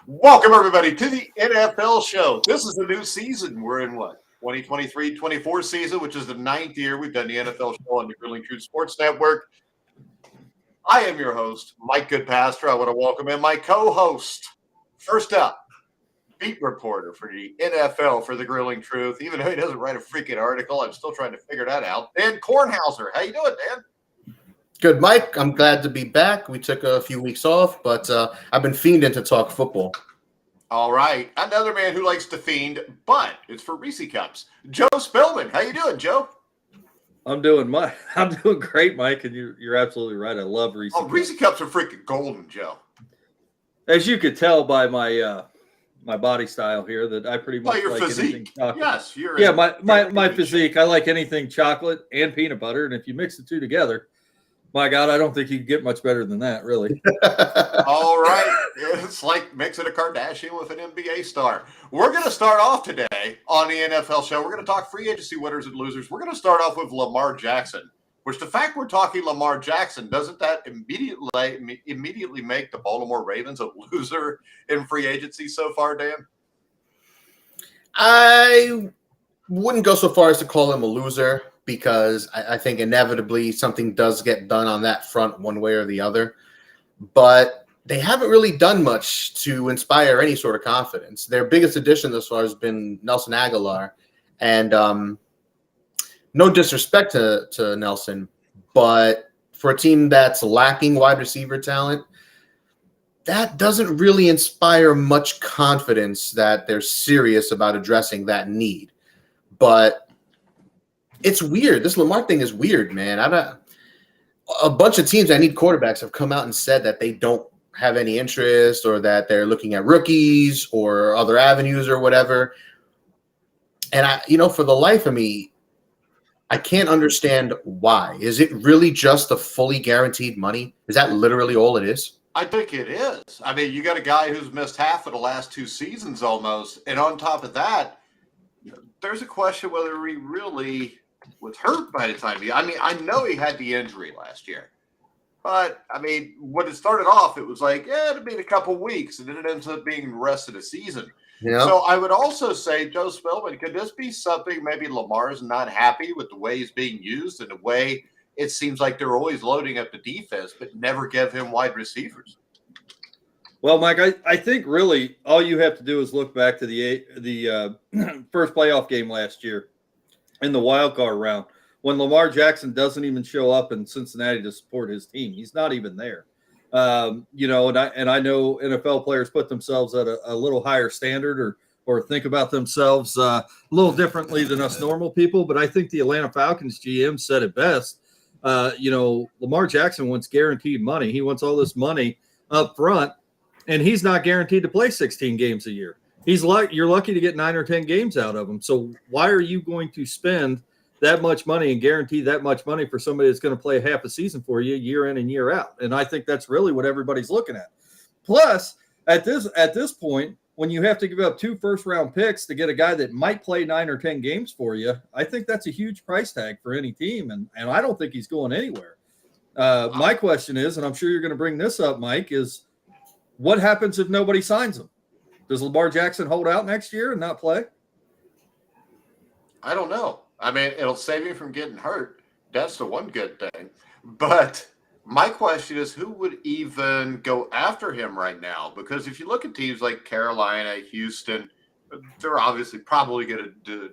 Welcome, everybody, to the NFL show. This is a new season. We're in what? 2023-24 season, which is the ninth year we've done the NFL show on the Grilling Truth Sports Network. I am your host, Mike Goodpaster. I want to welcome in my co-host. First up, beat reporter for the NFL for the Grilling Truth. Even though he doesn't write a freaking article, I'm still trying to figure that out. Dan Kornhauser. How you doing, Dan? Good, Mike. I'm glad to be back. We took a few weeks off, but I've been fiending to talk football. All right. Another man who likes to fiend, but it's for Reese Cups. Joe Spillman. How you doing, Joe? I'm doing great, Mike, and you're absolutely right. I love Reese Cups. Reese Cups are freaking golden, Joe. As you could tell by my my body style here, that I pretty much your like physique. Anything chocolate. Yes, my physique. I like anything chocolate and peanut butter, and if you mix the two together, my God, I don't think you can get much better than that, really. All right. It's like mixing a Kardashian with an NBA star. We're going to start off today on the NFL show. We're going to talk free agency winners and losers. We're going to start off with Lamar Jackson, which the fact we're talking Lamar Jackson, doesn't that immediately make the Baltimore Ravens a loser in free agency so far, Dan? I wouldn't go so far as to call him a loser, because I think inevitably something does get done on that front one way or the other. But they haven't really done much to inspire any sort of confidence. Their biggest addition thus far has been Nelson Aguilar. And no disrespect to Nelson, but for a team that's lacking wide receiver talent, that doesn't really inspire much confidence that they're serious about addressing that need. But it's weird. This Lamar thing is weird, man. A bunch of teams that need quarterbacks have come out and said that they don't have any interest, or that they're looking at rookies or other avenues or whatever. And for the life of me, I can't understand why. Is it really just the fully guaranteed money? Is that literally all it is? I think it is. I mean, you got a guy who's missed half of the last two seasons almost. And on top of that, there's a question whether he really was hurt by the time I know he had the injury last year. But, when it started off, it was like, it'll be a couple weeks, and then it ends up being the rest of the season. Yeah. So I would also say, Joe Spillman, could this be something maybe Lamar's not happy with the way he's being used and the way it seems like they're always loading up the defense but never give him wide receivers? Well, Mike, I think really all you have to do is look back to the first playoff game last year in the wild card round, when Lamar Jackson doesn't even show up in Cincinnati to support his team. He's not even there. And I know NFL players put themselves at a little higher standard or think about themselves a little differently than us normal people. But I think the Atlanta Falcons GM said it best. Lamar Jackson wants guaranteed money. He wants all this money up front, and he's not guaranteed to play 16 games a year. You're lucky to get 9 or 10 games out of him. So why are you going to spend that much money and guarantee that much money for somebody that's going to play half a season for you year in and year out? And I think that's really what everybody's looking at. Plus, at this point, when you have to give up 2 first-round picks to get a guy that might play 9 or 10 games for you, I think that's a huge price tag for any team, and I don't think he's going anywhere. My question is, and I'm sure you're going to bring this up, Mike, is what happens if nobody signs him? Does Lamar Jackson hold out next year and not play? I don't know. It'll save you from getting hurt. That's the one good thing. But my question is, who would even go after him right now? Because if you look at teams like Carolina, Houston, they're obviously probably going to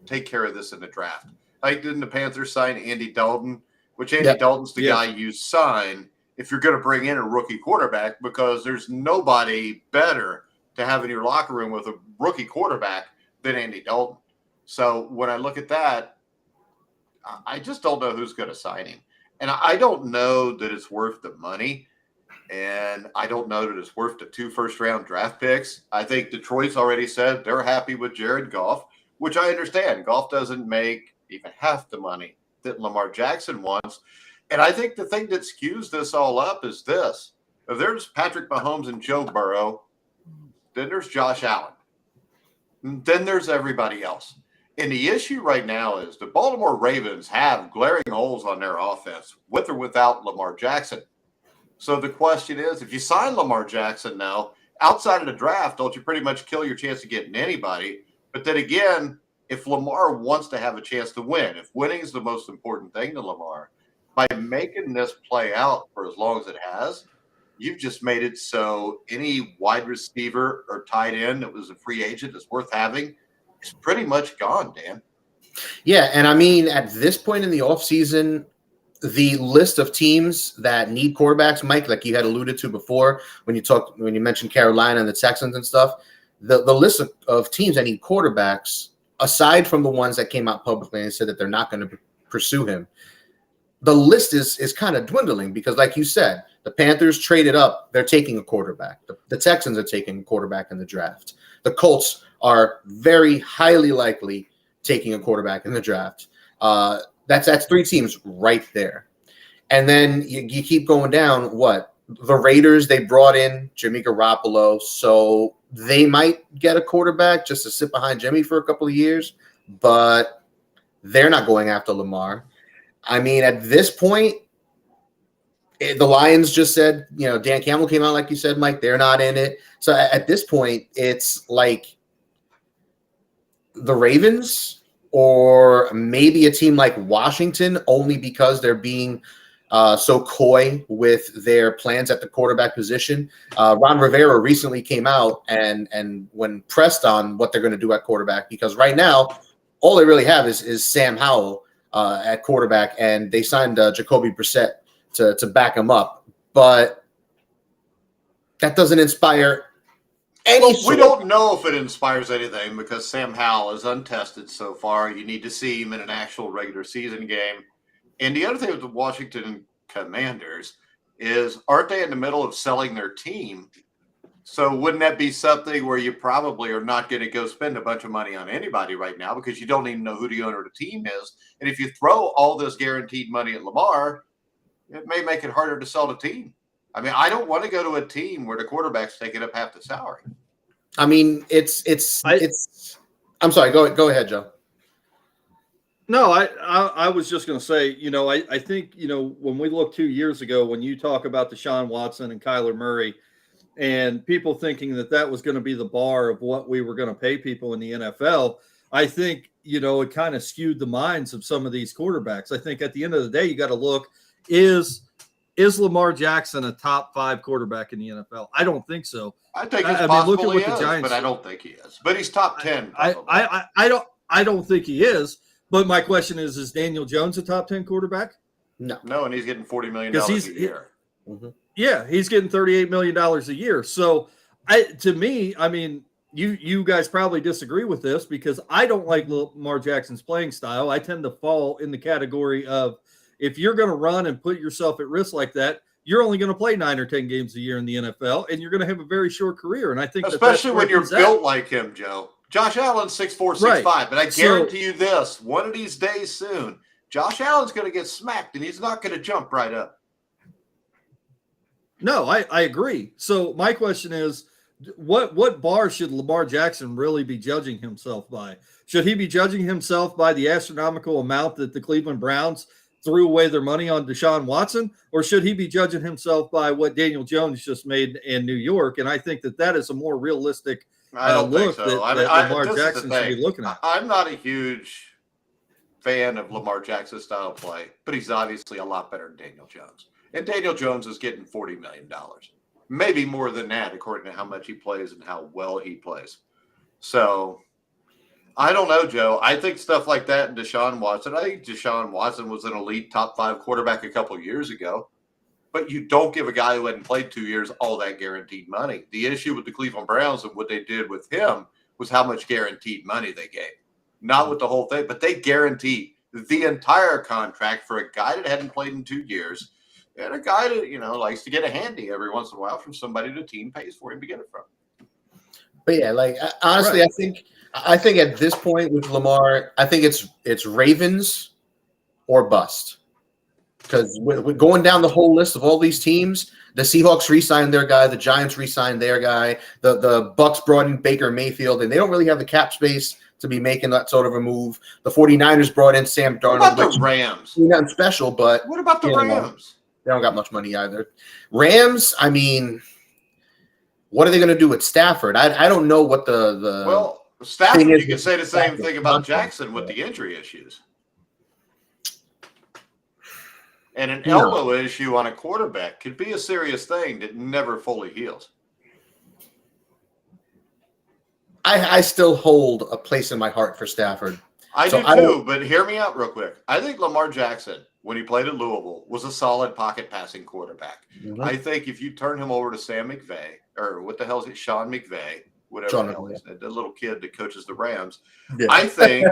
take care of this in the draft. Like, didn't the Panthers sign Andy Dalton? Which Andy Dalton's the guy you sign if you're going to bring in a rookie quarterback, because there's nobody better to have in your locker room with a rookie quarterback than Andy Dalton. So when I look at that, I just don't know who's going to sign him. And I don't know that it's worth the money. And I don't know that it's worth the 2 first-round draft picks. I think Detroit's already said they're happy with Jared Goff, which I understand. Goff doesn't make even half the money that Lamar Jackson wants. And I think the thing that skews this all up is this. If there's Patrick Mahomes and Joe Burrow, then there's Josh Allen. Then there's everybody else. And the issue right now is the Baltimore Ravens have glaring holes on their offense, with or without Lamar Jackson. So the question is, if you sign Lamar Jackson now, outside of the draft, don't you pretty much kill your chance of getting anybody? But then again, if Lamar wants to have a chance to win, if winning is the most important thing to Lamar, by making this play out for as long as it has, you've just made it so any wide receiver or tight end that was a free agent that's worth having is pretty much gone, Dan. Yeah, and I mean, at this point in the offseason, the list of teams that need quarterbacks, Mike, like you had alluded to before when you mentioned Carolina and the Texans and stuff, the list of teams that need quarterbacks, aside from the ones that came out publicly and said that they're not going to pursue him, the list is kind of dwindling because, like you said, the Panthers traded up. They're taking a quarterback. The Texans are taking a quarterback in the draft. The Colts are very highly likely taking a quarterback in the draft. That's 3 teams right there. And then you keep going down. What? The Raiders, they brought in Jimmy Garoppolo, so they might get a quarterback just to sit behind Jimmy for a couple of years, but they're not going after Lamar. I mean, at this point, the Lions just said, Dan Campbell came out, like you said, Mike, they're not in it. So at this point, it's like the Ravens or maybe a team like Washington, only because they're being so coy with their plans at the quarterback position. Ron Rivera recently came out and when pressed on what they're going to do at quarterback, because right now, all they really have is Sam Howell at quarterback, and they signed Jacoby Brissett to back him up. But that doesn't inspire any. We don't know if it inspires anything because Sam Howell is untested so far. You need to see him in an actual regular season game. And the other thing with the Washington Commanders is, aren't they in the middle of selling their team? So wouldn't that be something where you probably are not going to go spend a bunch of money on anybody right now because you don't even know who the owner of the team is? And if you throw all this guaranteed money at Lamar, it may make it harder to sell the team. I mean, I don't want to go to a team where the quarterback's taking up half the salary. I mean, I'm sorry. Go ahead, Joe. No, I was just going to say, I think, when we look 2 years ago, when you talk about Deshaun Watson and Kyler Murray and people thinking that was going to be the bar of what we were going to pay people in the NFL, I think, it kind of skewed the minds of some of these quarterbacks. I think at the end of the day, you got to look, is Lamar Jackson a top 5 quarterback in the NFL? I don't think so. I think it's possible look at what he the is, Giants, but I don't think he is. But he's top 10. I don't think he is. But my question is Daniel Jones a top 10 quarterback? No, and he's getting $40 million a year. Yeah, he's getting $38 million a year. So, to me, I mean, you guys probably disagree with this because I don't like Lamar Jackson's playing style. I tend to fall in the category of, if you're going to run and put yourself at risk like that, you're only going to play 9 or 10 games a year in the NFL, and you're going to have a very short career. And I think especially when you're built like him, Joe. Josh Allen's 6'4", 6'5", right. But I guarantee you this: one of these days soon, Josh Allen's going to get smacked, and he's not going to jump right up. No, I agree. So my question is, what bar should Lamar Jackson really be judging himself by? Should he be judging himself by the astronomical amount that the Cleveland Browns threw away their money on Deshaun Watson, or should he be judging himself by what Daniel Jones just made in New York? And I think that is a more realistic look that Lamar Jackson should be looking at. I'm not a huge fan of Lamar Jackson's style of play, but he's obviously a lot better than Daniel Jones. And Daniel Jones is getting $40 million, maybe more than that, according to how much he plays and how well he plays. So I don't know, Joe. I think stuff like that and Deshaun Watson. I think Deshaun Watson was an elite top 5 quarterback a couple of years ago. But you don't give a guy who hadn't played 2 years all that guaranteed money. The issue with the Cleveland Browns and what they did with him was how much guaranteed money they gave. Not with the whole thing, but they guaranteed the entire contract for a guy that hadn't played in 2 years and a guy that, likes to get a handy every once in a while from somebody the team pays for him to get it from. But yeah, like honestly, right. I think at this point with Lamar, I think it's Ravens or bust. Because we're going down the whole list of all these teams. The Seahawks re-signed their guy. The Giants re-signed their guy. The Bucks brought in Baker Mayfield, and they don't really have the cap space to be making that sort of a move. The 49ers brought in Sam Darnold. What about the Rams? Nothing special, but what about the Rams? They don't got much money either. Rams, I mean, What are they going to do with Stafford? I don't know what the well, Stafford, is you can say the same thing about Jackson with the injury issues. And an elbow issue on a quarterback could be a serious thing that never fully heals. I still hold a place in my heart for Stafford. I do too, but hear me out real quick. I think Lamar Jackson, when he played at Louisville, was a solid pocket passing quarterback. Mm-hmm. I think if you turn him over to Sam McVay, or what the hell is it, Sean McVay, whatever the hell he's the little kid that coaches the Rams, I think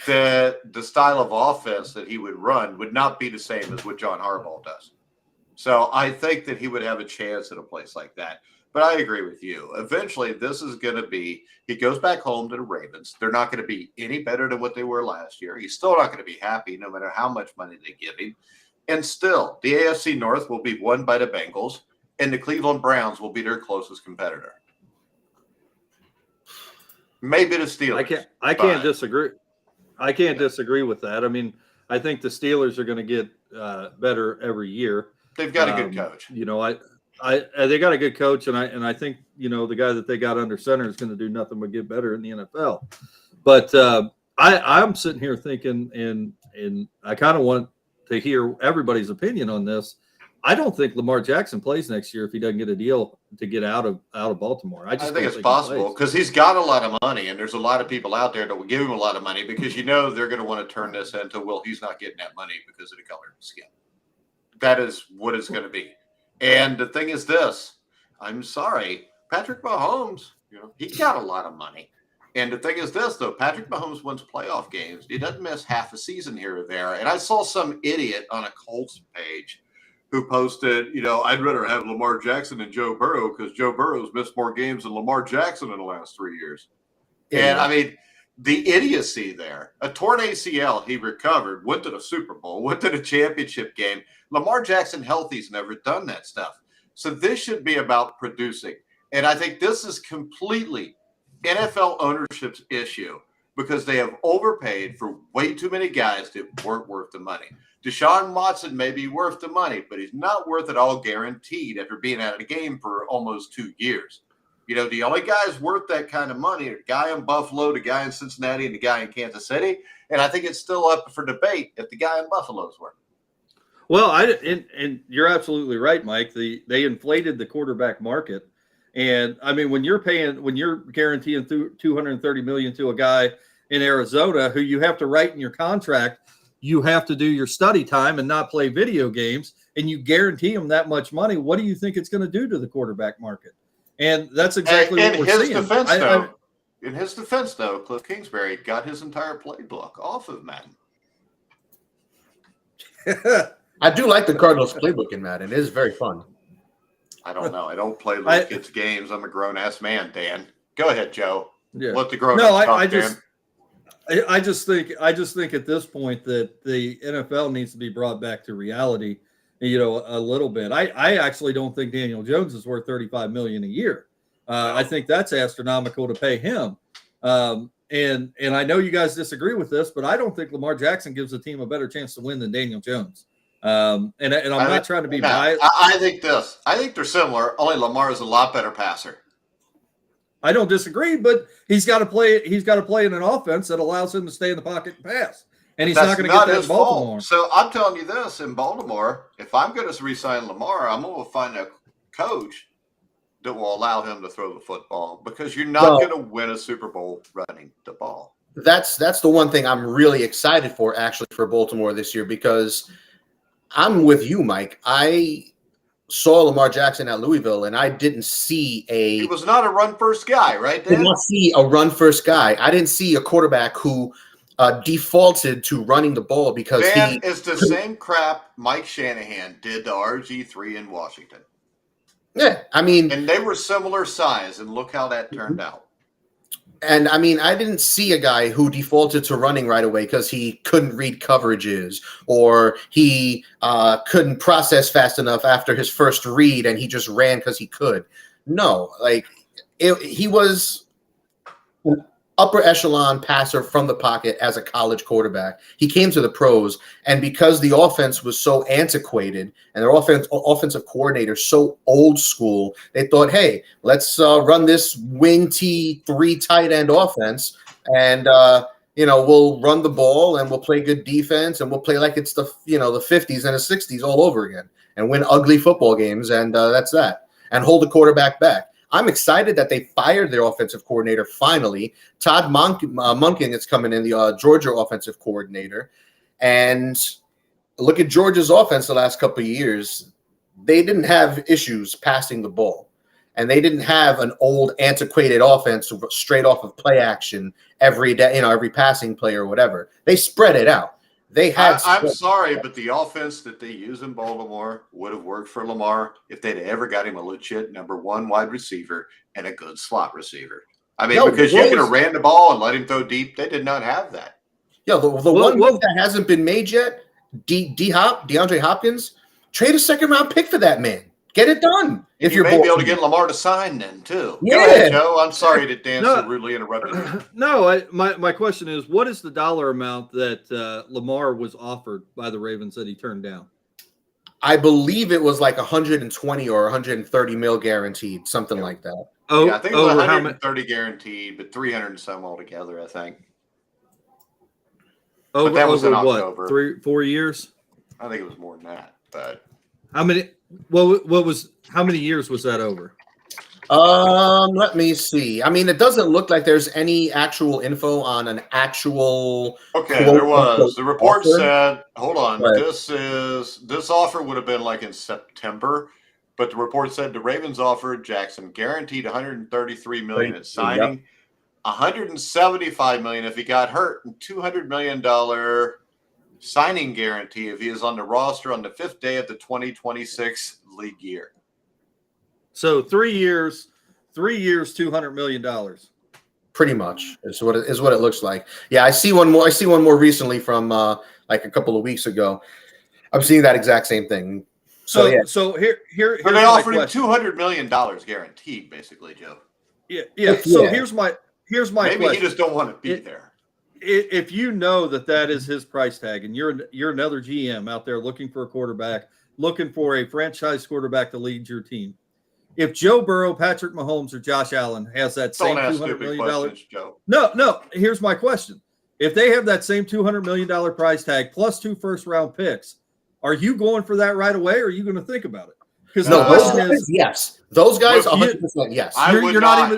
that the style of offense that he would run would not be the same as what John Harbaugh does. So I think that he would have a chance at a place like that. But I agree with you. Eventually, this is going to be, he goes back home to the Ravens. They're not going to be any better than what they were last year. He's still not going to be happy no matter how much money they give him. And still, the AFC North will be won by the Bengals, and the Cleveland Browns will be their closest competitor. Maybe the Steelers. I can't disagree. I can't disagree with that. I mean, I think the Steelers are going to get better every year. They've got a good coach. You know, they got a good coach, and I think, you know, the guy that they got under center is going to do nothing but get better in the NFL. But I'm sitting here thinking, and I kind of want to hear everybody's opinion on this. I don't think Lamar Jackson plays next year if he doesn't get a deal to get out of Baltimore. I think it's possible because he's got a lot of money, and there's a lot of people out there that will give him a lot of money because you know they're going to want to turn this into, well, he's not getting that money because of the color of his skin. That is what it's going to be. And the thing is this, I'm sorry, Patrick Mahomes, you know, he got a lot of money. And the thing is this, though, Patrick Mahomes wins playoff games. He doesn't miss half a season here or there. And I saw some idiot on a Colts page who posted, you know, I'd rather have Lamar Jackson than Joe Burrow because Joe Burrow's missed more games than Lamar Jackson in the last 3 years. Yeah. And, I mean, the idiocy there. A torn ACL, he recovered, went to the Super Bowl, went to the championship game. Lamar Jackson healthy's never done that stuff. So this should be about producing. And I think this is completely NFL ownership's issue because they have overpaid for way too many guys that weren't worth the money. Deshaun Watson may be worth the money, but he's not worth it all guaranteed after being out of the game for almost 2 years. You know, the only guys worth that kind of money are the guy in Buffalo, the guy in Cincinnati, and the guy in Kansas City. And I think it's still up for debate if the guy in Buffalo is worth it. Well, and you're absolutely right, Mike. They inflated the quarterback market. And I mean, when you're guaranteeing $230 million to a guy in Arizona who you have to write in your contract, you have to do your study time and not play video games, and you guarantee him that much money, what do you think it's going to do to the quarterback market? And that's exactly what we're seeing. In his defense, though, Cliff Kingsbury got his entire playbook off of Madden. I do like the Cardinals playbook in Madden. It is very fun. I don't know. I don't play little kids' games. I'm a grown-ass man, Dan. Go ahead, Joe. Yeah. Let the grown-ups talk, Dan. I just think at this point that the NFL needs to be brought back to reality, you know, a little bit. I actually don't think Daniel Jones is worth $35 million a year. I think that's astronomical to pay him. And I know you guys disagree with this, but I don't think Lamar Jackson gives the team a better chance to win than Daniel Jones. And I'm not trying to be biased. I think they're similar. Only Lamar is a lot better passer. I don't disagree, but he's got to play in an offense that allows him to stay in the pocket and pass. And he's not going to get that in Baltimore. So I'm telling you this, in Baltimore, if I'm going to re-sign Lamar, I'm going to find a coach that will allow him to throw the football because you're not going to win a Super Bowl running the ball. That's the one thing I'm really excited for, actually, for Baltimore this year, because I'm with you, Mike. I saw Lamar Jackson at Louisville, and I didn't see He was not a run-first guy, right? Did not see a run-first guy. I didn't see a quarterback who defaulted to running the ball because it's the same crap Mike Shanahan did to RG3 in Washington. Yeah, I mean, and they were similar size, and look how that turned out. And I mean, I didn't see a guy who defaulted to running right away because he couldn't read coverages or he couldn't process fast enough after his first read and he just ran because he could. No, like he was upper echelon passer from the pocket as a college quarterback. He came to the pros, and because the offense was so antiquated and their offensive coordinator so old school, they thought, hey, let's run this wing T3 tight end offense, and we'll run the ball and we'll play good defense and we'll play like it's the 50s and the 60s all over again and win ugly football games, and that's that, and hold the quarterback back. I'm excited that they fired their offensive coordinator finally. Todd Monken is coming in, the Georgia offensive coordinator. And look at Georgia's offense the last couple of years. They didn't have issues passing the ball. And they didn't have an old, antiquated offense straight off of play action every day, every passing play or whatever. They spread it out. I'm sorry, but the offense that they use in Baltimore would have worked for Lamar if they'd ever got him a legit number one wide receiver and a good slot receiver. I mean, because you could have ran the ball and let him throw deep. They did not have that. Yeah, the one move that hasn't been made yet, DeAndre Hopkins, trade a second-round pick for that man. Get it done. If you may be able to get Lamar to sign then, too. Yeah. Go ahead, Joe. I'm sorry to Dan so rudely interrupted you. No, my question is, what is the dollar amount that Lamar was offered by the Ravens that he turned down? I believe it was like 120 or 130 mil guaranteed, something like that. Oh, yeah, I think it was 130 guaranteed, but 300 and some altogether, I think. But that was in October. What, 4 years? I think it was more than that. But how many? How many years was that over? Let me see. I mean, it doesn't look like there's any actual info on an actual. Okay, there was. The report said, hold on, this offer would have been like in September, but the report said the Ravens offered Jackson guaranteed $133 million at signing, $175 million if he got hurt, and $200 million signing guarantee if he is on the roster on the 5th day of the 2026 league year. So 3 years, $200 million. Pretty much is what it looks like. Yeah, I see one more recently from like a couple of weeks ago. I'm seeing that exact same thing. So here they offered him $200 million guaranteed, basically, Joe. Yeah. So here's my Maybe question. He just don't want to be there. If you know that is his price tag, and you're another GM out there looking for a quarterback, looking for a franchise quarterback to lead your team. If Joe Burrow, Patrick Mahomes, or Josh Allen has that same $200 million, Joe. No. Here's my question: if they have that same $200 million price tag plus 2 first-round picks, are you going for that right away, or are you going to think about it? Because the question is, yes, those guys, 100%, yes. You're not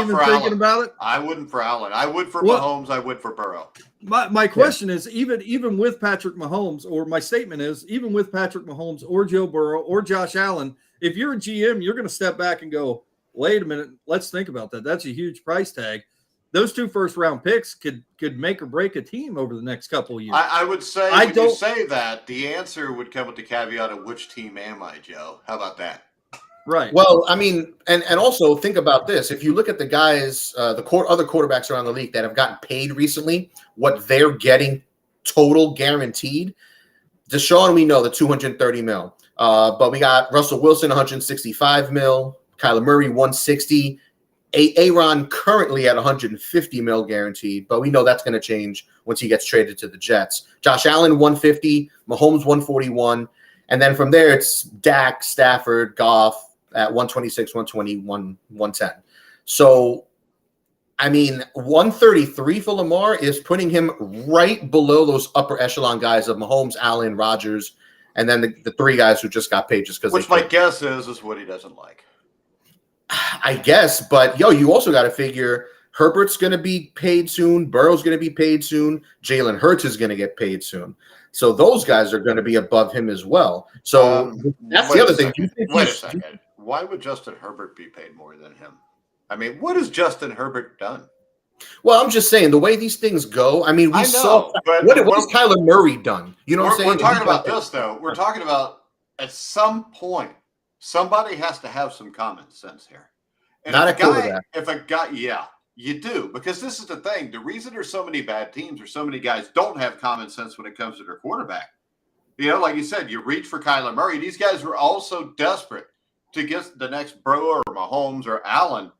even thinking about it. I wouldn't for Allen. I would for Mahomes. I would for Burrow. My question is, even with Patrick Mahomes, or my statement is, even with Patrick Mahomes or Joe Burrow or Josh Allen, if you're a GM, you're going to step back and go, wait a minute, let's think about that. That's a huge price tag. Those 2 first-round picks could make or break a team over the next couple of years. I would say, when you say that, the answer would come with the caveat of which team am I, Joe? How about that? Right. Well, I mean, and also think about this. If you look at the guys, other quarterbacks around the league that have gotten paid recently, what they're getting total guaranteed. Deshaun, we know the 230 mil. But we got Russell Wilson, 165 mil. Kyler Murray, 160. Aaron currently at 150 mil guaranteed, but we know that's going to change once he gets traded to the Jets. Josh Allen, 150. Mahomes, 141. And then from there, it's Dak, Stafford, Goff at 126, 121, 110. So, I mean, 133 for Lamar is putting him right below those upper echelon guys of Mahomes, Allen, Rodgers, and then the 3 guys who just got paid just because. Which my guess is what he doesn't like. I guess, but you also got to figure Herbert's going to be paid soon. Burrow's going to be paid soon. Jalen Hurts is going to get paid soon. So those guys are going to be above him as well. So that's the other thing. Wait a second. Why would Justin Herbert be paid more than him? I mean, what has Justin Herbert done? Well, I'm just saying the way these things go. I mean, saw what has Kyler Murray done? You know what I'm saying? We're talking about this though. We're talking about at some point somebody has to have some common sense here. And not a quarterback. If a guy, yeah, you do, because this is the thing. The reason there's so many bad teams or so many guys don't have common sense when it comes to their quarterback. Like you said, you reach for Kyler Murray. These guys were also desperate to get the next Burrow or Mahomes or Allen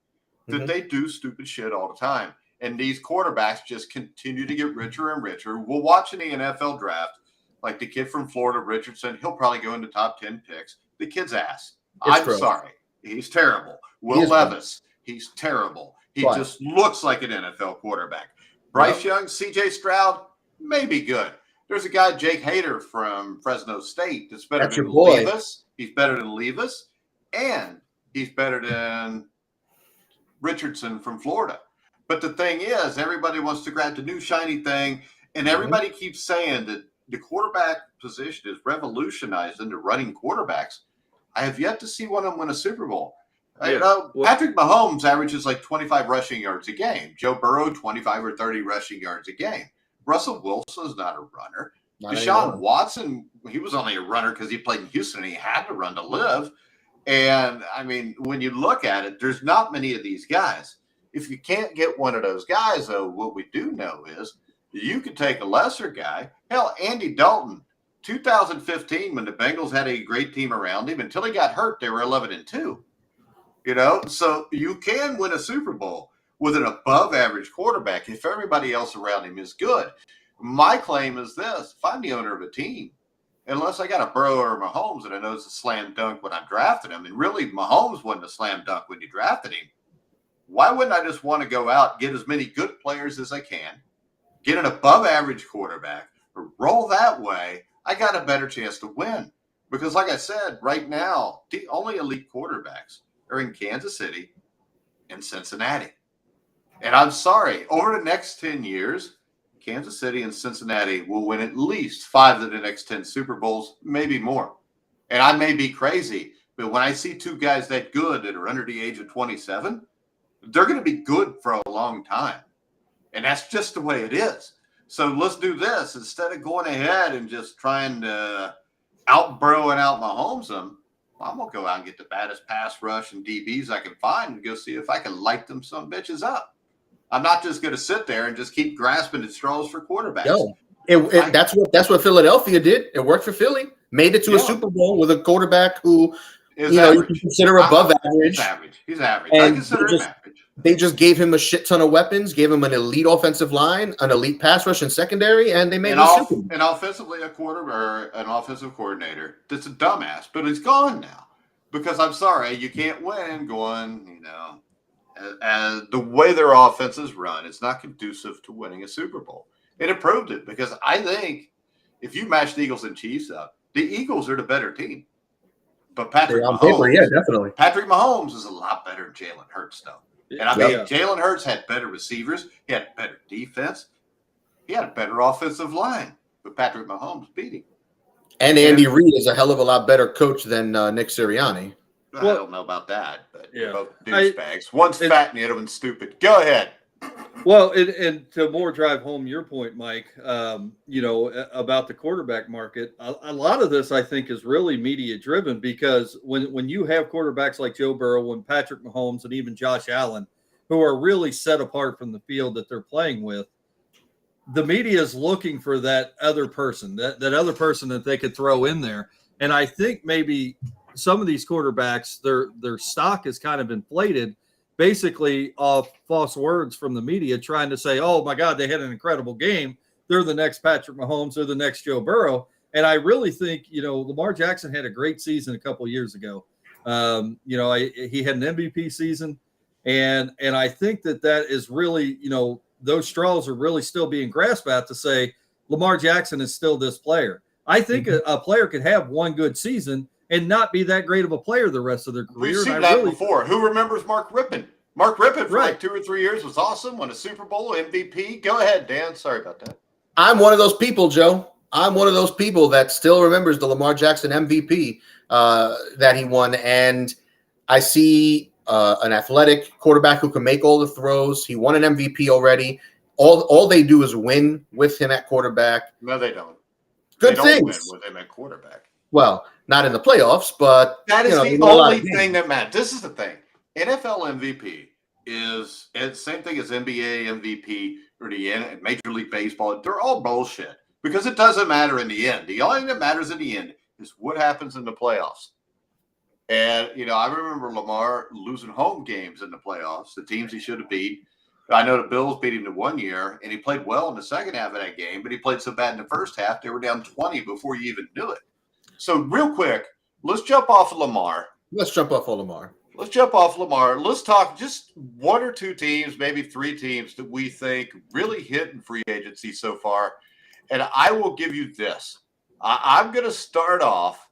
that they do stupid shit all the time. and these quarterbacks just continue to get richer and richer. We'll watch in the NFL draft, like the kid from Florida, Richardson. He'll probably go into top 10 picks. The kid's ass. I'm sorry. He's terrible. Will Levis, he's terrible. He just looks like an NFL quarterback. Bryce Young, CJ Stroud, maybe good. There's a guy, Jake Hader from Fresno State, that's better than Levis. He's better than Levis, and he's better than Richardson from Florida. But the thing is, everybody wants to grab the new shiny thing, and everybody keeps saying that the quarterback position is revolutionized into running quarterbacks. I have yet to see one of them win a Super Bowl. Patrick Mahomes averages like 25 rushing yards a game. Joe Burrow, 25 or 30 rushing yards a game. Russell Wilson's not a runner. Deshaun Watson, he was only a runner because he played in Houston and he had to run to live. And, I mean, when you look at it, there's not many of these guys. If you can't get one of those guys, though, what we do know is you could take a lesser guy. Hell, Andy Dalton, 2015, when the Bengals had a great team around him, until he got hurt, they were 11-2. You know, so you can win a Super Bowl with an above-average quarterback if everybody else around him is good. My claim is this: if I'm the owner of a team, unless I got a Burrow or Mahomes and I know it's a slam dunk when I'm drafting him, and really Mahomes wasn't a slam dunk when you drafted him, why wouldn't I just want to go out, get as many good players as I can, get an above-average quarterback, roll that way? I got a better chance to win. Because like I said, right now, the only elite quarterbacks are in Kansas City and Cincinnati. And I'm sorry, over the next 10 years, Kansas City and Cincinnati will win at least 5 of the next 10 Super Bowls, maybe more. And I may be crazy, but when I see two guys that good that are under the age of 27, they're going to be good for a long time. And that's just the way it is. So let's do this. Instead of going ahead and just trying to out-Burrow and out-Mahomes them, I'm going to go out and get the baddest pass rush and DBs I can find and go see if I can light them some bitches up. I'm not just going to sit there and just keep grasping at straws for quarterbacks. No, that's what Philadelphia did. It worked for Philly. Made it to a Super Bowl with a quarterback who you can consider above average. He's average. And I consider him average. They just gave him a shit ton of weapons, gave him an elite offensive line, an elite pass rush and secondary, and they made it Super Bowl. And offensively, an offensive coordinator that's a dumbass, but he's gone now. Because I'm sorry, you can't win going, as the way their offenses run, it's not conducive to winning a Super Bowl. And it proved it, because I think if you match the Eagles and Chiefs up, the Eagles are the better team. But Patrick Mahomes is a lot better than Jalen Hurts, though. And I mean, Jalen Hurts had better receivers. He had better defense. He had a better offensive line. But Patrick Mahomes beat him. And Andy Reid is a hell of a lot better coach than Nick Sirianni. I don't know about that, but they're both douchebags. One's fat and the other one's stupid. Go ahead. Well, and to more drive home your point, Mike, about the quarterback market, a lot of this, I think, is really media-driven, because when you have quarterbacks like Joe Burrow and Patrick Mahomes and even Josh Allen, who are really set apart from the field that they're playing with, the media is looking for that other person, that other person that they could throw in there. And I think maybe some of these quarterbacks, their stock is kind of inflated, basically off false words from the media trying to say, oh, my God, they had an incredible game. They're the next Patrick Mahomes. They're the next Joe Burrow. And I really think, Lamar Jackson had a great season a couple of years ago. He had an MVP season. And I think that is really, those straws are really still being grasped at to say Lamar Jackson is still this player. I think a player could have one good season and not be that great of a player the rest of their career. We've seen that before. Who remembers Mark Rippon? Mark Rippon for like 2 or 3 years was awesome, won a Super Bowl, MVP. Go ahead, Dan. Sorry about that. I'm one of those people, Joe. I'm one of those people that still remembers the Lamar Jackson MVP that he won. And I see an athletic quarterback who can make all the throws. He won an MVP already. All they do is win with him at quarterback. No, they don't. Good they things. Don't win with him at quarterback. Well, not in the playoffs, but that is the only thing that matters. This is the thing. NFL MVP is the same thing as NBA MVP or the Major League Baseball. They're all bullshit because it doesn't matter in the end. The only thing that matters in the end is what happens in the playoffs. And, I remember Lamar losing home games in the playoffs, the teams he should have beat. I know the Bills beat him to 1 year, and he played well in the second half of that game, but he played so bad in the first half, they were down 20 before you even knew it. So real quick, let's jump off of Lamar. Let's jump off of Lamar. Let's jump off Lamar. Let's talk just one or two teams, maybe three teams that we think really hit in free agency so far. And I will give you this. I'm going to start off,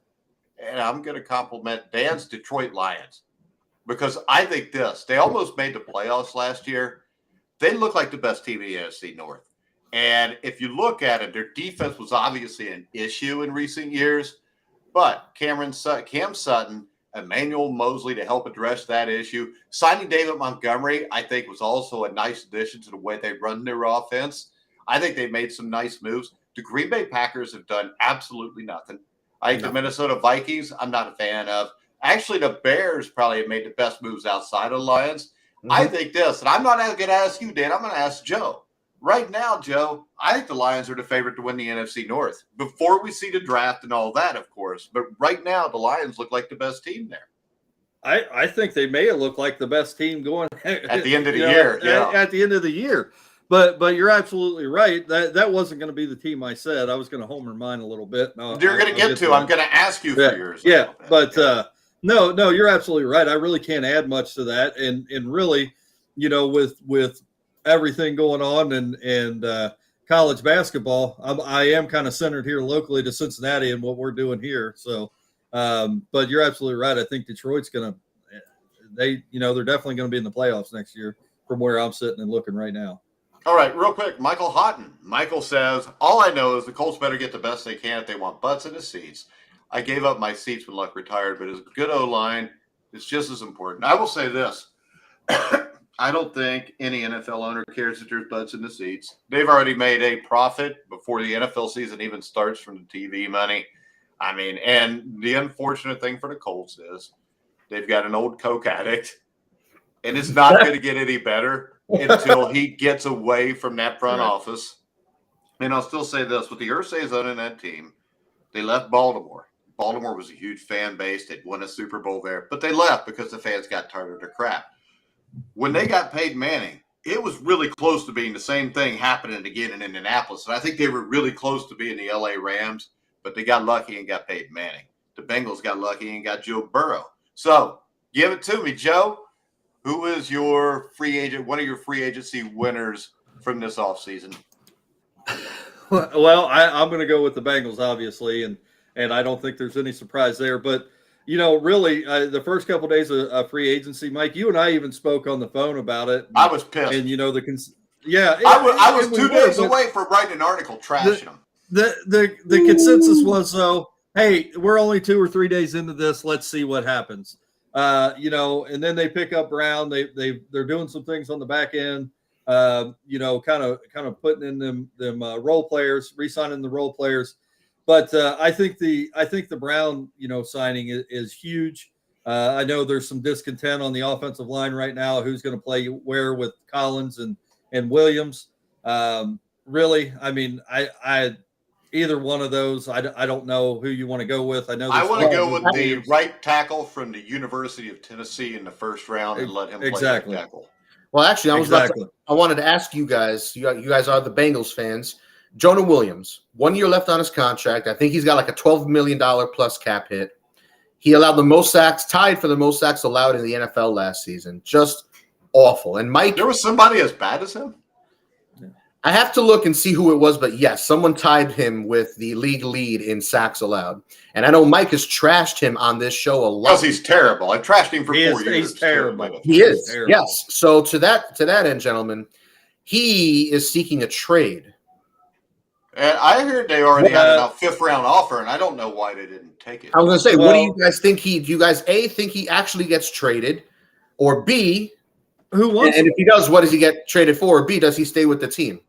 and I'm going to compliment Dan's Detroit Lions, because I think this. They almost made the playoffs last year. They look like the best team in the NFC North. And if you look at it, their defense was obviously an issue in recent years. But Cam Sutton, Emmanuel Mosley to help address that issue. Signing David Montgomery, I think, was also a nice addition to the way they run their offense. I think they made some nice moves. The Green Bay Packers have done absolutely nothing. I think the Minnesota Vikings, I'm not a fan of. Actually, the Bears probably have made the best moves outside of the Lions. Mm-hmm. I think this, and I'm not going to ask you, Dan. I'm going to ask Joe. Right now, Joe, I think the Lions are the favorite to win the NFC North. Before we see the draft and all that, of course. But right now, the Lions look like the best team there. I think they may look like the best team going at the end of the year. Yeah. At the end of the year. But you're absolutely right. That wasn't going to be the team I said. I was going to homer mine a little bit. No, you're going to get to. I'm going to ask you for yours. Yeah, but no, you're absolutely right. I really can't add much to that. And really, with everything going on and college basketball, I am kind of centered here locally to Cincinnati and what we're doing here. So, but you're absolutely right. I think Detroit's they're definitely going to be in the playoffs next year from where I'm sitting and looking right now. All right, real quick, Michael Houghton. Michael says, all I know is the Colts better get the best they can if they want butts in the seats. I gave up my seats when Luck retired, but his good O-line is just as important. I will say this. I don't think any NFL owner cares if there's butts in the seats. They've already made a profit before the NFL season even starts from the TV money. I mean, and the unfortunate thing for the Colts is they've got an old Coke addict, and it's not going to get any better until he gets away from that front office. And I'll still say this, with the Irsay's owning that team, they left Baltimore. Baltimore was a huge fan base. They'd won a Super Bowl there, but they left because the fans got tired of their crap. When they got Peyton Manning, it was really close to being the same thing happening again in Indianapolis. And I think they were really close to being the LA Rams, but they got lucky and got Peyton Manning. The Bengals got lucky and got Joe Burrow. So give it to me, Joe. Who is your free agent, one of your free agency winners from this offseason? Well, I'm going to go with the Bengals, obviously, and I don't think there's any surprise there. But, really, the first couple of days of free agency, Mike, you and I even spoke on the phone about it. I was pissed. And, I was 2 days away from writing an article trashing them. The consensus was, hey, we're only 2 or 3 days into this. Let's see what happens. And then they pick up Brown. They're doing some things on the back end, kind of putting in them role players, re-signing the role players. But I think the Brown, signing is huge. I know there's some discontent on the offensive line right now. Who's going to play where with Collins and Williams? Really, I mean, I either one of those, I don't know who you want to go with. I want to go with the right tackle from the University of Tennessee in the first round and let him play right tackle. Well, actually, I wanted to ask you guys. You guys are the Bengals fans. Jonah Williams, 1 year left on his contract. I think he's got like a $12 million plus cap hit. He allowed the most sacks, tied for the most sacks allowed in the NFL last season. Just awful. And Mike, there was somebody as bad as him. I have to look and see who it was, but yes, someone tied him with the league lead in sacks allowed. And I know Mike has trashed him on this show a lot. Because he's terrible. I've trashed him for 4 years. He's terrible. He is, yes. So to that end, gentlemen, he is seeking a trade. And I heard they already had a 5th round offer, and I don't know why they didn't take it. I was going to say, what do you guys think do you guys A, think he actually gets traded, or B, who wants him? And if he does, what does he get traded for? Or B, does he stay with the team?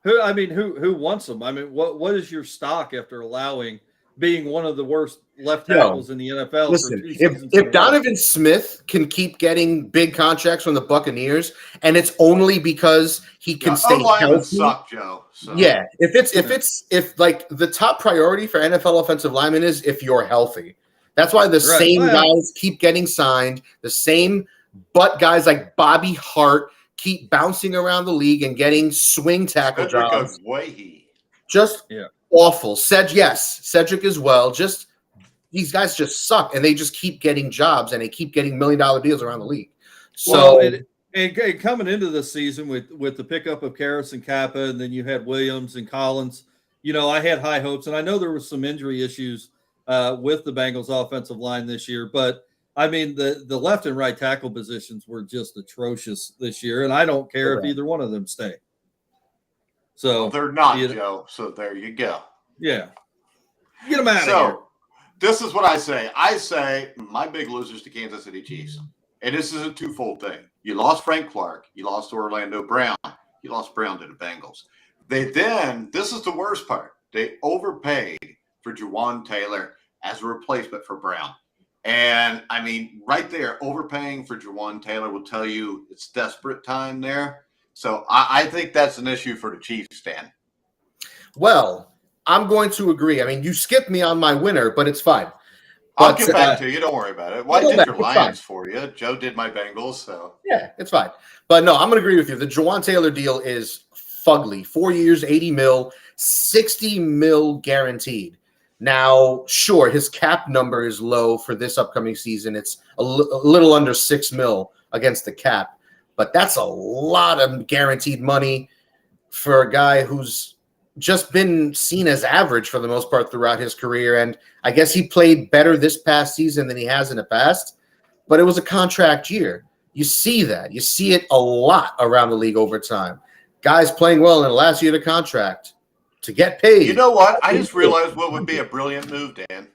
Who wants him? I mean, what is your stock after allowing being one of the worst left tackles in the NFL? Listen, if Donovan Smith can keep getting big contracts from the Buccaneers, and it's only because he can stay healthy. Suck, Joe. So. Yeah, if like the top priority for NFL offensive linemen is if you're healthy. That's why the same guys keep getting signed. The same butt guys like Bobby Hart keep bouncing around the league and getting swing tackle Cedric jobs. Ogbuehi. Just awful. Cedric as well. Just these guys just suck, and they just keep getting jobs, and they keep getting $1 million deals around the league. So, and coming into the season with the pickup of Karras and Kappa, and then you had Williams and Collins, I had high hopes, and I know there was some injury issues with the Bengals offensive line this year, but I mean, the left and right tackle positions were just atrocious this year, and I don't care if either one of them stay. So they're not, Joe. So there you go. Yeah. Get them out of here. This is what I say. I say my big losers to Kansas City Chiefs. And this is a twofold thing. You lost Frank Clark. You lost Orlando Brown. You lost Brown to the Bengals. This is the worst part. They overpaid for Juwan Taylor as a replacement for Brown. And, I mean, right there, overpaying for Juwan Taylor will tell you it's desperate time there. So I think that's an issue for the Chiefs, Dan. Well, I'm going to agree. I mean, you skipped me on my winner, but it's fine. I'll get back to you. Don't worry about it. Well, I did your Lions for you. Joe did my Bengals, so. Yeah, it's fine. But no, I'm going to agree with you. The Juwan Taylor deal is fugly. 4 years, $80 million, $60 million guaranteed. Now, sure, his cap number is low for this upcoming season. It's a little under $6 million against the cap. But that's a lot of guaranteed money for a guy who's just been seen as average for the most part throughout his career. And I guess he played better this past season than he has in the past, but it was a contract year. You see that. You see it a lot around the league over time. Guys playing well in the last year of the contract to get paid. You know what? I just realized what would be a brilliant move, Dan.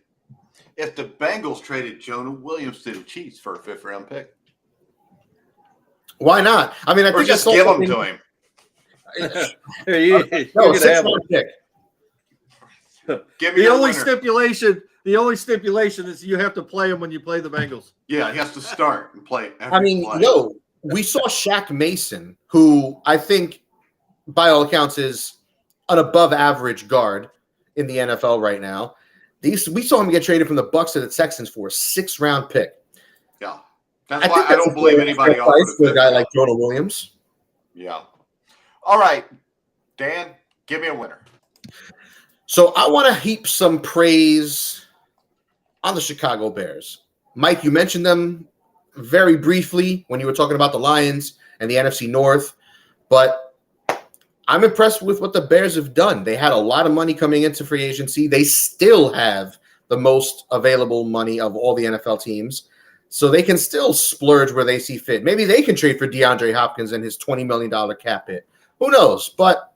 If the Bengals traded Jonah Williams to the Chiefs for a 5th-round pick. Why not? I mean, I think just give them to him. No, 6-round pick. Give me the only stipulation is you have to play him when you play the Bengals. Yeah, he has to start and play. We saw Shaq Mason, who I think, by all accounts, is an above-average guard in the NFL right now. We saw him get traded from the Bucs to the Texans for a 6th-round pick. Yeah. That's why I don't believe anybody else for a guy like Jonah Williams. Yeah. All right, Dan, give me a winner. So I want to heap some praise on the Chicago Bears. Mike, you mentioned them very briefly when you were talking about the Lions and the NFC North, but I'm impressed with what the Bears have done. They had a lot of money coming into free agency. They still have the most available money of all the NFL teams. So they can still splurge where they see fit. Maybe they can trade for DeAndre Hopkins and his $20 million cap hit. Who knows? But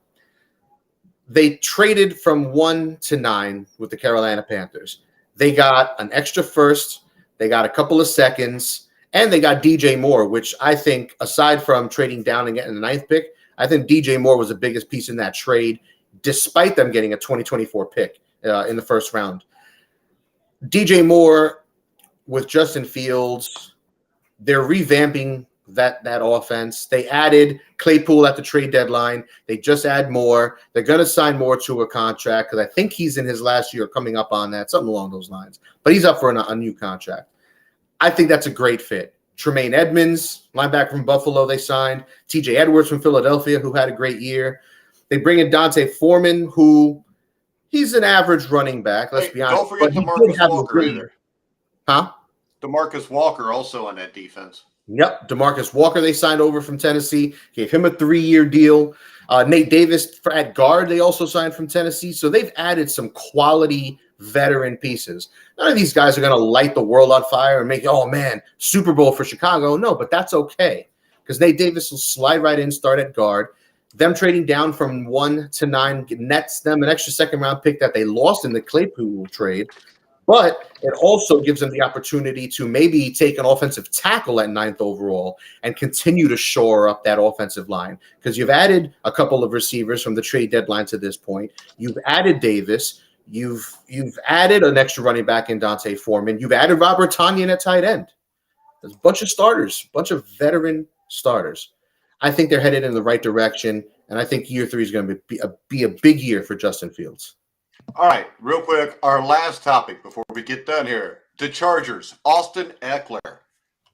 they traded from 1 to 9 with the Carolina Panthers. They got an extra first. They got a couple of seconds. And they got DJ Moore, which I think, aside from trading down and getting the 9th pick, I think DJ Moore was the biggest piece in that trade, despite them getting a 2024 pick in the first round. DJ Moore with Justin Fields, they're revamping that offense. They added Claypool at the trade deadline. They just add Moore. They're going to sign Moore to a contract because I think he's in his last year coming up on that, something along those lines. But he's up for a new contract. I think that's a great fit. Tremaine Edmonds, linebacker from Buffalo, they signed. TJ Edwards from Philadelphia, who had a great year. They bring in Dante Foreman, who he's an average running back, let's be honest. Don't forget DeMarcus Walker either. Huh? DeMarcus Walker also on that defense. Yep, DeMarcus Walker they signed over from Tennessee, gave him a 3-year deal. Nate Davis at guard they also signed from Tennessee. So they've added some quality veteran pieces. None of these guys are going to light the world on fire and make, oh man, Super Bowl for Chicago. No, but that's okay because Nate Davis will slide right in, start at guard. Them trading down from 1 to 9 nets them an extra 2nd-round pick that they lost in the Claypool trade. But it also gives them the opportunity to maybe take an offensive tackle at 9th overall and continue to shore up that offensive line because you've added a couple of receivers from the trade deadline to this point. You've added Davis. You've added an extra running back in Dante Foreman. You've added Robert Tonyan at tight end. There's a bunch of starters, a bunch of veteran starters. I think they're headed in the right direction, and I think year 3 is going to be a big year for Justin Fields. All right, real quick, our last topic before we get done here. The Chargers, Austin Eckler.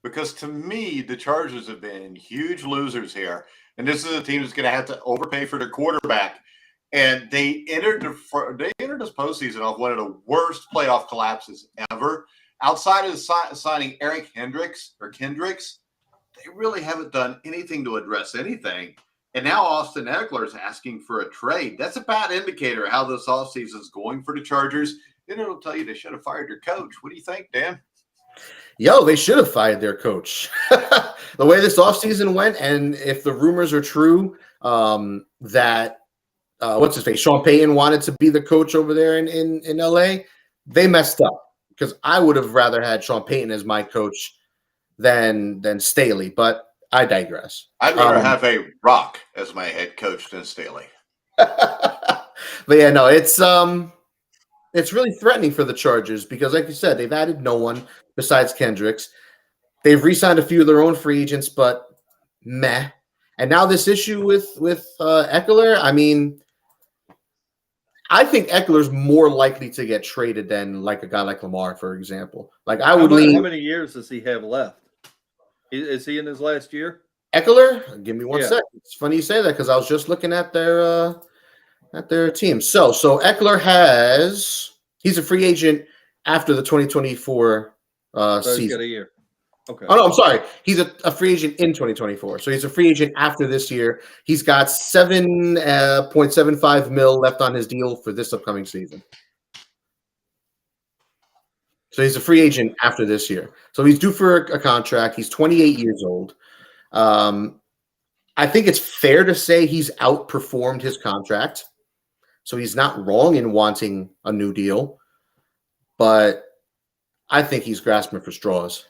because to me, the Chargers have been huge losers here. And this is a team that's going to have to overpay for their quarterback. And they entered this postseason off one of the worst playoff collapses ever. Outside of signing Eric Kendricks, they really haven't done anything to address anything. And now Austin Eckler is asking for a trade. That's a bad indicator of how this offseason is going for the Chargers. Then it'll tell you they should have fired their coach. What do you think, Dan? They should have fired their coach. The way this offseason went, and if the rumors are true that what's his face, Sean Payton wanted to be the coach over there in LA, they messed up, because I would have rather had Sean Payton as my coach than Staley, but I digress. I'd rather have a Rock as my head coach than Staley. But yeah, no, it's really threatening for the Chargers because, like you said, they've added no one besides Kendricks. They've re-signed a few of their own free agents, but meh. And now this issue with Eckler, I mean, I think Eckler's more likely to get traded than like a guy like Lamar, for example. Like I would lean. How many years does he have left? Is he in his last year? Eckler, give me one sec. It's funny you say that because I was just looking at their team. So Eckler he's a free agent after the 2024 season. He's got a year. Okay. Oh no, I'm sorry. He's a free agent in 2024. So he's a free agent after this year. He's got $7.75 million left on his deal for this upcoming season. So he's a free agent after this year. So he's due for a contract. He's 28 years old. I think it's fair to say he's outperformed his contract. So he's not wrong in wanting a new deal. But I think he's grasping for straws.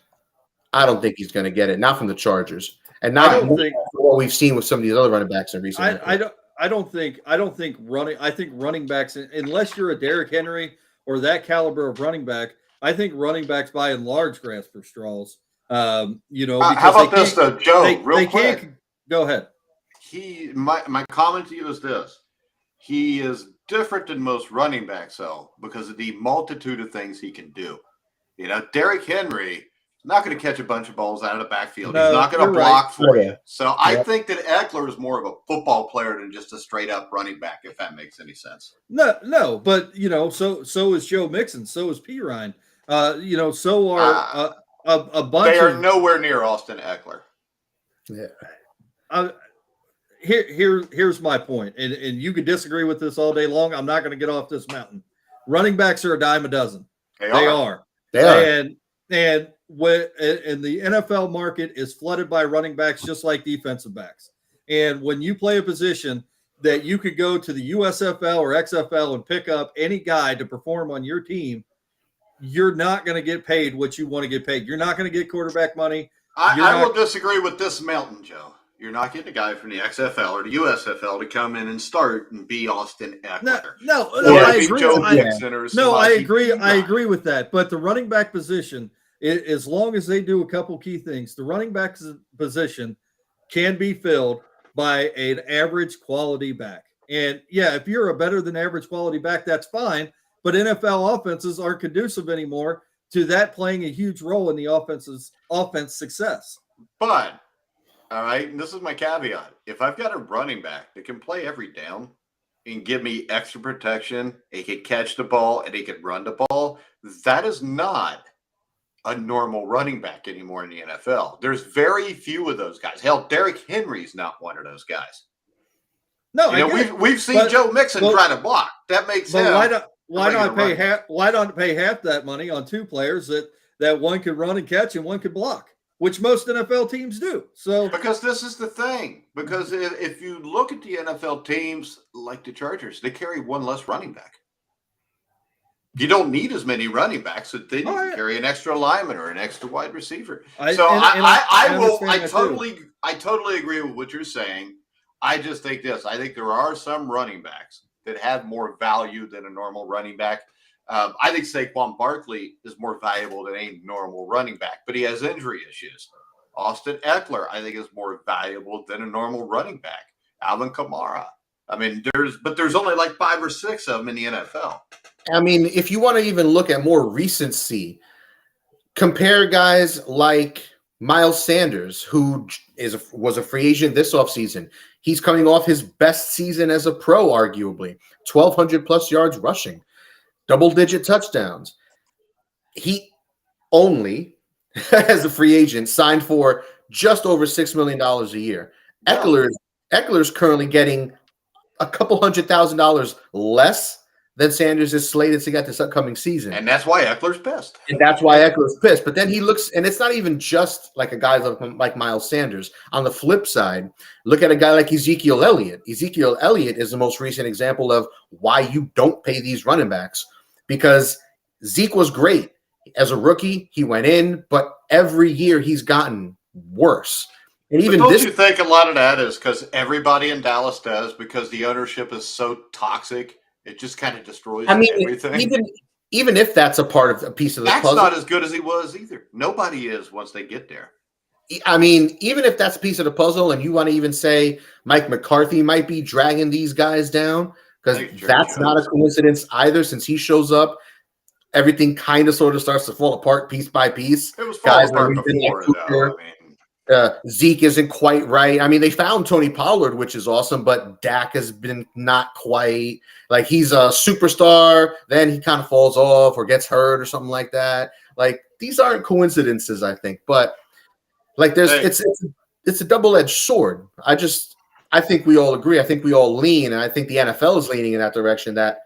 I don't think he's going to get it. Not from the Chargers, and not what we've seen with some of these other running backs in recent years. I don't think running. I think running backs, unless you're a Derrick Henry or that caliber of running back, I think running backs by and large grasp for straws. How about this, though, Joe? Real quick. Go ahead. My comment to you is this: he is different than most running backs, though, because of the multitude of things he can do. Derrick Henry. Not going to catch a bunch of balls out of the backfield. He's not going to block for you. So I think that Eckler is more of a football player than just a straight up running back, if that makes any sense. No, but so is Joe Mixon, so is P. Ryan. So are a bunch. They are nowhere near Austin Eckler. Yeah. Here's my point, and you could disagree with this all day long. I'm not going to get off this mountain. Running backs are a dime a dozen. They are. And the NFL market is flooded by running backs just like defensive backs. And when you play a position that you could go to the USFL or XFL and pick up any guy to perform on your team, you're not going to get paid what you want to get paid. You're not going to get quarterback money. I will disagree with this mountain, Joe. You're not getting a guy from the XFL or the USFL to come in and start and be Austin Eckler. No, I agree. I agree with that. But the running back position, as long as they do a couple key things, the running back position can be filled by an average quality back. And yeah, if you're a better than average quality back, that's fine. But NFL offenses aren't conducive anymore to that playing a huge role in the offense success. But all right, and this is my caveat. If I've got a running back that can play every down and give me extra protection, he can catch the ball and he can run the ball, that is not a normal running back anymore in the NFL. There's very few of those guys. Hell, Derrick Henry's not one of those guys. No, we've seen Joe Mixon try to block. That makes him. Why not pay half that money on two players that one could run and catch and one could block? Which most NFL teams do. So because this is the thing. Because if you look at the NFL teams like the Chargers, they carry one less running back. You don't need as many running backs, so then you can carry an extra lineman or an extra wide receiver. I totally agree with what you're saying. I just think this. I think there are some running backs that have more value than a normal running back. I think Saquon Barkley is more valuable than a normal running back, but he has injury issues. Austin Eckler, I think, is more valuable than a normal running back. Alvin Kamara. I mean, there's only like 5 or 6 of them in the NFL. I mean, if you want to even look at more recency, compare guys like Miles Sanders, who was a free agent this offseason. He's coming off his best season as a pro, arguably. 1,200 plus yards rushing, double-digit touchdowns. He only, as a free agent, signed for just over $6 million a year. Yeah. Eckler's currently getting a couple $100,000 less than Sanders is slated to get this upcoming season. And that's why Eckler's pissed. But then he looks, and it's not even just like a guy like Miles Sanders. On the flip side, look at a guy like Ezekiel Elliott. Ezekiel Elliott is the most recent example of why you don't pay these running backs, because Zeke was great. As a rookie, he went in, but every year he's gotten worse. And even don't you think a lot of that is because everybody in Dallas does, because the ownership is so toxic? It just kind of destroys everything. Even if that's a part of a piece of the puzzle. That's not as good as he was either. Nobody is once they get there. I mean, even if that's a piece of the puzzle, and you want to even say Mike McCarthy might be dragging these guys down, because that's not a coincidence either. Since he shows up, everything kind of sort of starts to fall apart piece by piece. It was falling apart before, though. Zeke isn't quite right. I mean, they found Tony Pollard, which is awesome, but Dak has been not quite. Like, he's a superstar, then he kind of falls off or gets hurt or something like that. Like, these aren't coincidences, I think. But like, it's a double-edged sword. I think we all agree. I think we all lean, and I think the NFL is leaning in that direction, that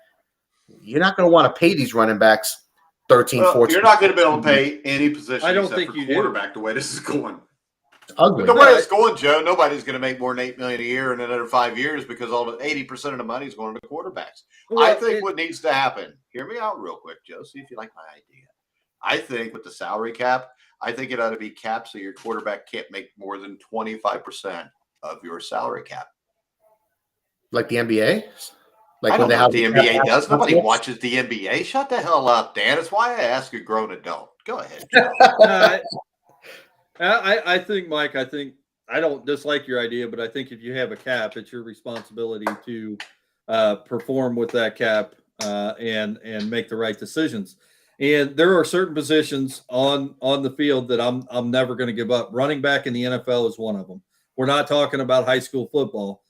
you're not going to want to pay these running backs 13, 14. You're not going to be able to pay any position. I don't think for you quarterback the way this is going. Ugly. The way it's going, Joe, nobody's going to make more than $8 million a year in another 5 years, because all the 80% of the money is going to quarterbacks. Well, I think what needs to happen. Hear me out real quick, Joe. See if you like my idea. I think with the salary cap, I think it ought to be capped so your quarterback can't make more than 25% of your salary cap. Like the NBA? Like, I don't know what the NBA does. Nobody watches the NBA. Shut the hell up, Dan. That's why I ask a grown adult. Go ahead, Joe. I think, Mike, I don't dislike your idea, but I think if you have a cap, it's your responsibility to perform with that cap and make the right decisions. And there are certain positions on the field that I'm never going to give up. Running back in the NFL is one of them. We're not talking about high school football.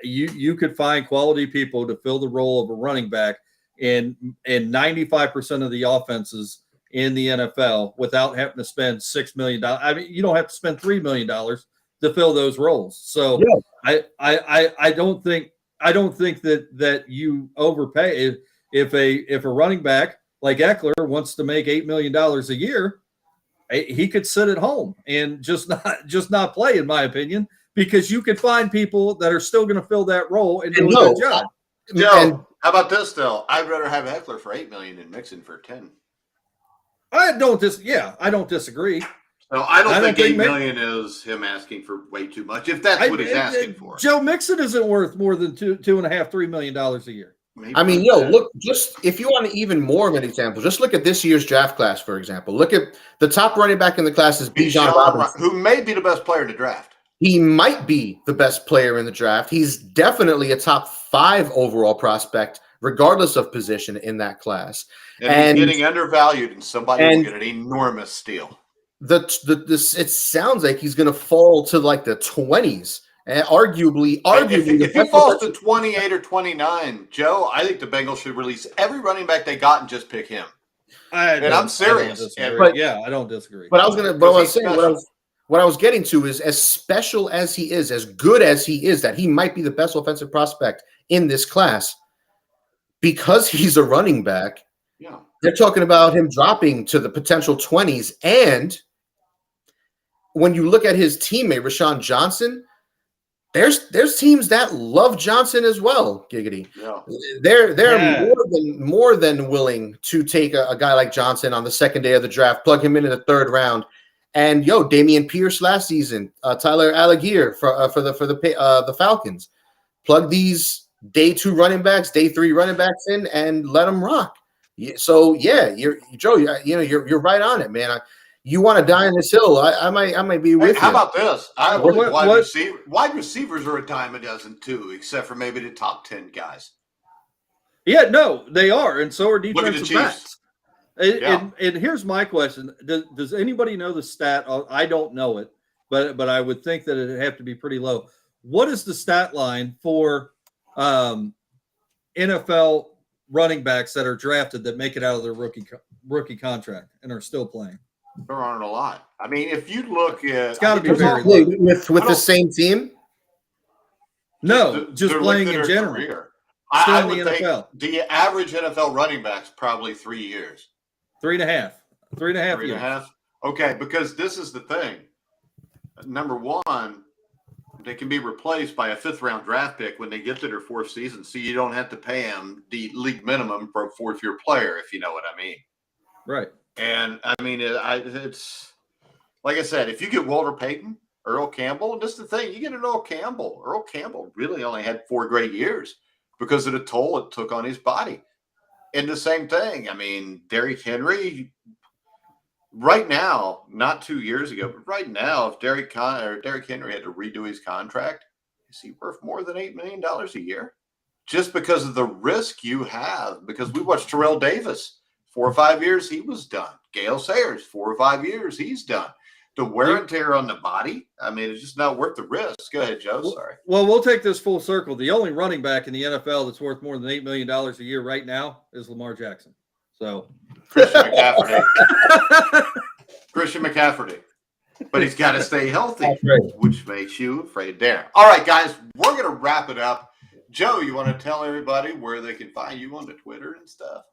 You could find quality people to fill the role of a running back in 95% of the offenses in the NFL without having to spend $6 million. I mean, you don't have to spend $3 million to fill those roles. So yeah. I don't think that you overpay. If a running back like Eckler wants to make $8 million a year, he could sit at home and just not play, in my opinion, because you could find people that are still going to fill that role and do a good job. Joe, how about this though? I'd rather have Eckler for $8 million than Mixon for 10. I don't disagree. So I don't think $8 million is him asking for way too much, if that's what he's asking for. Joe Mixon isn't worth more than $2.5–3 million a year. Maybe. I mean, look, just if you want even more of an example, just look at this year's draft class, for example. Look at the top running back in the class is Bijan Robinson, who may be the best player in the draft. He might be the best player in the draft. He's definitely a top 5 overall prospect, regardless of position in that class. And he's getting undervalued, and somebody will get an enormous steal. It sounds like he's going to fall to like the 20s. And arguably, if he falls to 28 or 29, Joe, I think the Bengals should release every running back they got and just pick him. I'm serious. I don't disagree. But what I was getting to is, as special as he is, as good as he is, that he might be the best offensive prospect in this class, because he's a running back. Yeah, they're talking about him dropping to the potential 20s. And when you look at his teammate, Rashawn Johnson, there's teams that love Johnson as well, Giggity. Yeah. They're more than willing to take a guy like Johnson on the second day of the draft, plug him in the 3rd round. And Damian Pierce last season, Tyler Algier for the Falcons, plug these day 2 running backs, day 3 running backs in, and let them rock. So you're right on it, man. You want to die on this hill? I might be with you. How about this? Wide receivers are a dime a dozen too, except for maybe the top 10 guys. Yeah, no, they are, and so are defensive backs. And here's my question: Does anybody know the stat? I don't know it, but I would think that it'd have to be pretty low. What is the stat line for NFL running backs that are drafted that make it out of their rookie contract and are still playing? There aren't a lot. I mean, if you look at, it's got to be very low. With the same team. No, just playing in general. Still in the NFL. The average NFL running back's probably 3 years. 3.5. 3.5 years. Okay, because this is the thing. Number one, they can be replaced by a 5th-round draft pick when they get to their 4th season, so you don't have to pay them the league minimum for a 4th-year player, if you know what I mean. Right. And, I mean, it's like I said, if you get Walter Payton, Earl Campbell, and this is the thing, you get an Earl Campbell. Earl Campbell really only had 4 great years because of the toll it took on his body. And the same thing, I mean, Derrick Henry, right now, not 2 years ago, but right now, if Derrick Henry had to redo his contract, is he worth more than $8 million a year? Just because of the risk you have. Because we watched Terrell Davis, 4 or 5 years, he was done. Gale Sayers, 4 or 5 years, he's done. The wear and tear on the body, I mean, it's just not worth the risk. Go ahead, Joe. Sorry. Well, we'll take this full circle. The only running back in the NFL that's worth more than $8 million a year right now is Lamar Jackson. So Christian McCaffrey. But he's got to stay healthy, which makes you afraid there. All right, guys, we're going to wrap it up. Joe, you want to tell everybody where they can find you on the Twitter and stuff?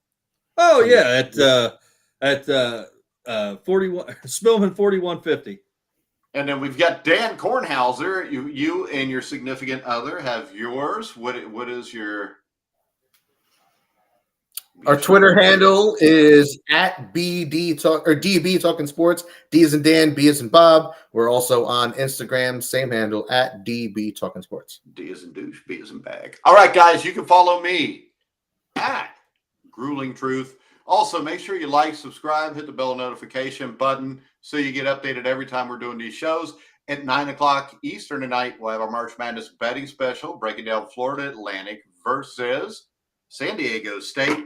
Oh, yeah, at 41 Spillman 4150. And then we've got Dan Kornhauser. You and your significant other have yours. What is your? Our Twitter handle is at BD Talk or DB Talking Sports. D as in Dan, B as in Bob. We're also on Instagram, same handle at DB Talking Sports. D as in douche, B as in bag. All right, guys, you can follow me at Grueling Truth. Also, make sure you like, subscribe, hit the bell notification button so you get updated every time we're doing these shows. At 9 o'clock Eastern tonight, we'll have our March Madness betting special, breaking down Florida Atlantic versus San Diego State.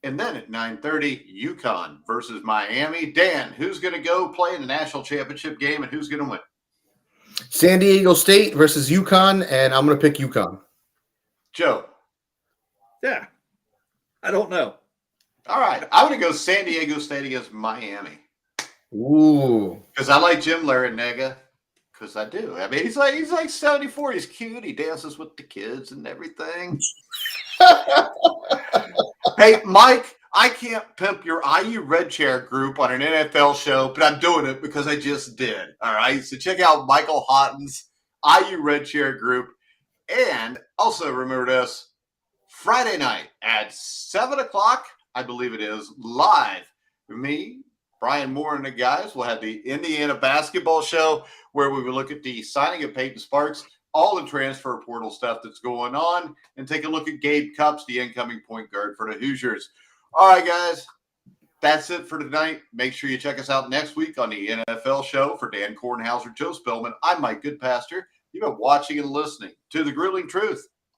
And then at 9:30, UConn versus Miami. Dan, who's going to go play in the national championship game and who's going to win? San Diego State versus UConn, and I'm going to pick UConn. Joe? Yeah. I don't know. All right. I'm going to go San Diego State against Miami. Ooh. Because I like Jim Larrañaga. Because I do. I mean, he's like 74. He's cute. He dances with the kids and everything. Hey, Mike, I can't pimp your IU Red Chair group on an NFL show, but I'm doing it because I just did. All right. So check out Michael Houghton's IU Red Chair group. And also remember this, Friday night at 7 o'clock, I believe it is, live. Me, Brian Moore, and the guys will have the Indiana basketball show where we will look at the signing of Peyton Sparks, all the transfer portal stuff that's going on, and take a look at Gabe Cupps, the incoming point guard for the Hoosiers. All right, guys, that's it for tonight. Make sure you check us out next week on the NFL show. For Dan Kornhauser, Joe Spillman, I'm Mike Goodpaster. You've been watching and listening to The Grueling Truth.